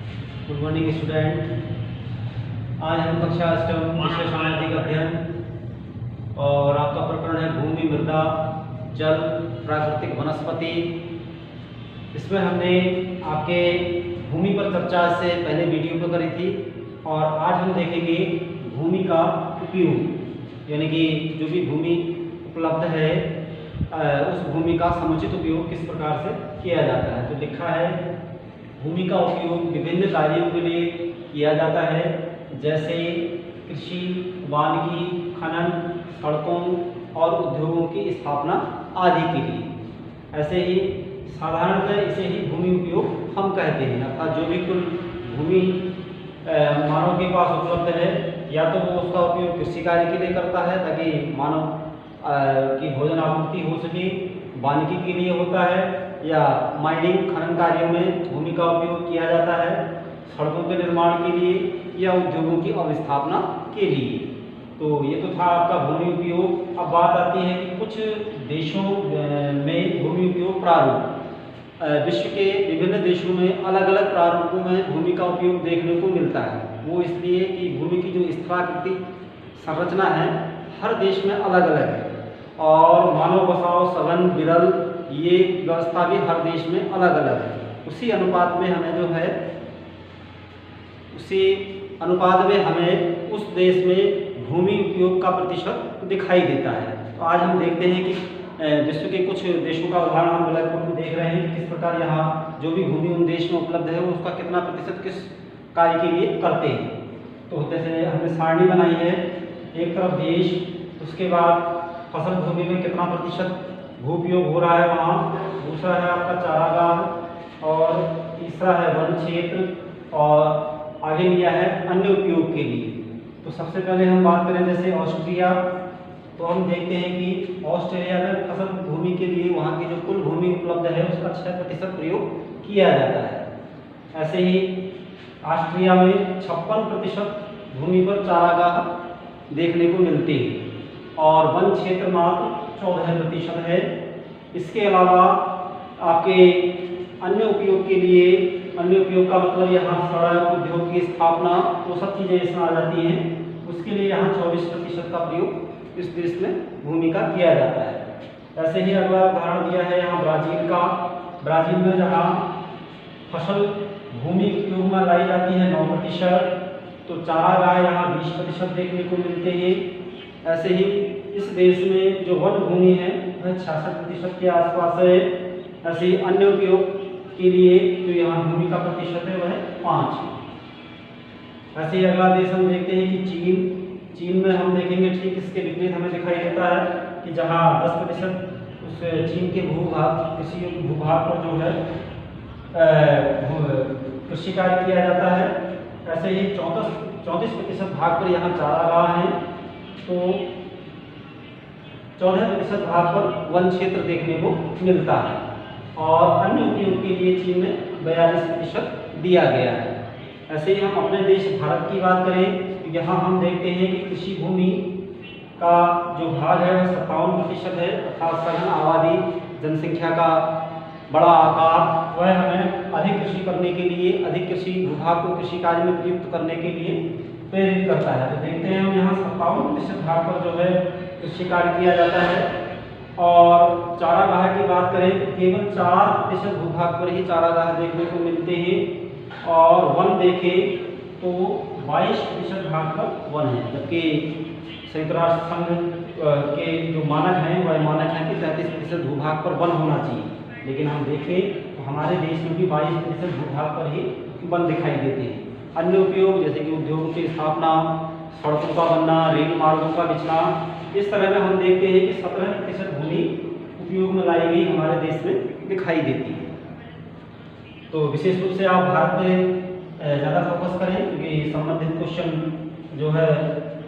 Good morning student. आज हम कक्षा अष्टम विषय सामाजिक अध्ययन और आपका प्रकरण है भूमि, मृदा, जल, प्राकृतिक वनस्पति। इसमें हमने आपके भूमि पर चर्चा से पहले वीडियो पर करी थी और आज हम देखेंगे भूमि का उपयोग, यानी कि जो भी भूमि उपलब्ध है उस भूमि का समुचित उपयोग किस प्रकार से किया जाता है। तो लिखा है भूमि का उपयोग विभिन्न कार्यों के लिए किया जाता है, जैसे कृषि, वानिकी, खनन, सड़कों और उद्योगों की स्थापना आदि के लिए। ऐसे ही साधारणतः इसे ही भूमि उपयोग हम कहते हैं, अर्थात जो भी कुल भूमि मानव के पास उपलब्ध है या तो वो उसका उपयोग कृषि कार्य के लिए करता है ताकि मानव की भोजन आपूर्ति हो सके, वानिकी के लिए होता है या माइनिंग खनन कार्यों में भूमि का उपयोग किया जाता है, सड़कों के निर्माण के लिए या उद्योगों की अवस्थापना के लिए। तो ये तो था आपका भूमि उपयोग। अब बात आती है कि कुछ देशों में भूमि उपयोग प्रारूप, विश्व के विभिन्न देशों में अलग अलग प्रारूपों में भूमि का उपयोग देखने को मिलता है। वो इसलिए कि भूमि की जो स्थलाकृति संरचना है हर देश में अलग अलग है और मानव बसाव, सघन, विरल ये व्यवस्था भी हर देश में अलग अलग है। उसी अनुपात में हमें उस देश में भूमि उपयोग का प्रतिशत दिखाई देता है। तो आज हम देखते हैं कि विश्व के कुछ देशों का उदाहरण हम ब्लैक बोर्ड में देख रहे हैं कि किस प्रकार यहाँ जो भी भूमि उन देश में उपलब्ध है वो उसका कितना प्रतिशत किस कार्य के लिए करते हैं। तो जैसे हमने सारणी बनाई है, एक तरफ देश, उसके बाद फसल भूमि में कितना प्रतिशत भू उपयोग हो रहा है वहाँ, दूसरा है आपका चारागाह और तीसरा है वन क्षेत्र और आगे लिया है अन्य उपयोग के लिए। तो सबसे पहले हम बात करें जैसे ऑस्ट्रिया, तो हम देखते हैं कि ऑस्ट्रेलिया में फसल भूमि के लिए वहाँ की जो कुल भूमि उपलब्ध है उसका 6% प्रयोग किया जाता है। ऐसे ही ऑस्ट्रिया में 56% भूमि पर चारागाह देखने को मिलते हैं और वन क्षेत्र मात्र 14% है। इसके अलावा आपके अन्य उपयोग के लिए, अन्य उपयोग का मतलब यहाँ सड़क, उद्योग की स्थापना, वो सब चीज़ें इसमें आ जाती हैं। उसके लिए यहाँ 24% का प्रयोग इस देश में भूमि का किया जाता है। ऐसे ही अगला उदाहरण दिया है यहाँ ब्राज़ील का। ब्राज़ील में जहाँ फसल भूमि उपयोग में लाई जाती है 9%, तो चारागाह यहाँ 20% देखने को मिलते हैं। ऐसे ही इस देश में जो वन भूमि है वह 66% के आसपास है। ऐसे ही अन्य उपयोग के लिए जो यहाँ भूमि का प्रतिशत है वह 5 है। ऐसे ही अगला देश हम देखते हैं कि चीन में हम देखेंगे ठीक इसके विपरीत हमें दिखाई देता है कि जहाँ 10% उस चीन के कृषि भूभाग पर जो है कृषि कार्य किया जाता है। ऐसे ही 34% भाग पर यहाँ चारागाह हैं, तो 14% भाग पर वन क्षेत्र देखने को मिलता है और अन्य उपयोग के लिए चीन में 42% दिया गया है। ऐसे ही हम अपने देश भारत की बात करें तो यहाँ हम देखते हैं कि कृषि भूमि का जो भाग है वह 57% है, अर्थात सघन आबादी, जनसंख्या का बड़ा आकार वह हमें अधिक कृषि करने के लिए, अधिक कृषि भूभाग को कृषि कार्य में प्रयुक्त करने के लिए प्रेरित करता है। तो देखते हैं हम यहाँ 57% भाग पर जो है कृषि कार्य किया जाता है और चारागाह की बात करें तो केवल 4% भूभाग पर ही चारागाह देखने को मिलते हैं और वन देखें तो 22% भाग पर वन है, जबकि संयुक्त राष्ट्र संघ के जो मानक हैं वह मानक है कि 33% भूभाग पर वन होना चाहिए, लेकिन हम देखें तो हमारे देश में भी 22% भूभाग पर ही वन दिखाई देते हैं। अन्य उपयोग जैसे कि उद्योगों की स्थापना, सड़कों का बनना, रेल मार्गों का बिछना, इस तरह में हम देखते हैं कि 17% भूमि उपयोग में लाई गई हमारे देश में दिखाई देती है। तो विशेष रूप से आप भारत में ज़्यादा फोकस करें क्योंकि संबंधित क्वेश्चन जो है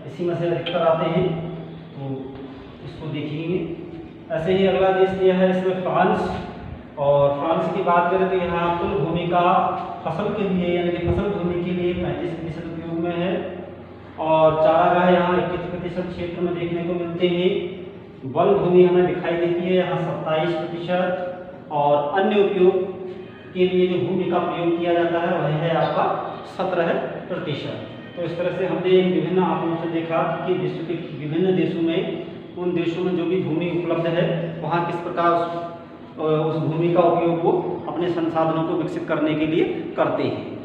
इसी में से अधिकतर आते हैं, तो इसको देखेंगे। ऐसे ही अगला देश दिया है इसमें फ्रांस, और फ्रांस की बात करें तो यहाँ कुल भूमि का फसल के लिए यानी कि फसल भूमि के लिए 35% उपयोग में है और चारागाह यहाँ 21% क्षेत्र में देखने को मिलते हैं। वन भूमि हमें दिखाई देती है यहाँ 27% और अन्य उपयोग के लिए जो भूमि का प्रयोग किया जाता है वह है आपका 17%। तो इस तरह से हमने विभिन्न आंकड़ों से देखा कि विश्व के विभिन्न देशों में, उन देशों में जो भी भूमि उपलब्ध है वहाँ किस प्रकार उस भूमि का उपयोग वो अपने संसाधनों को विकसित करने के लिए करते हैं।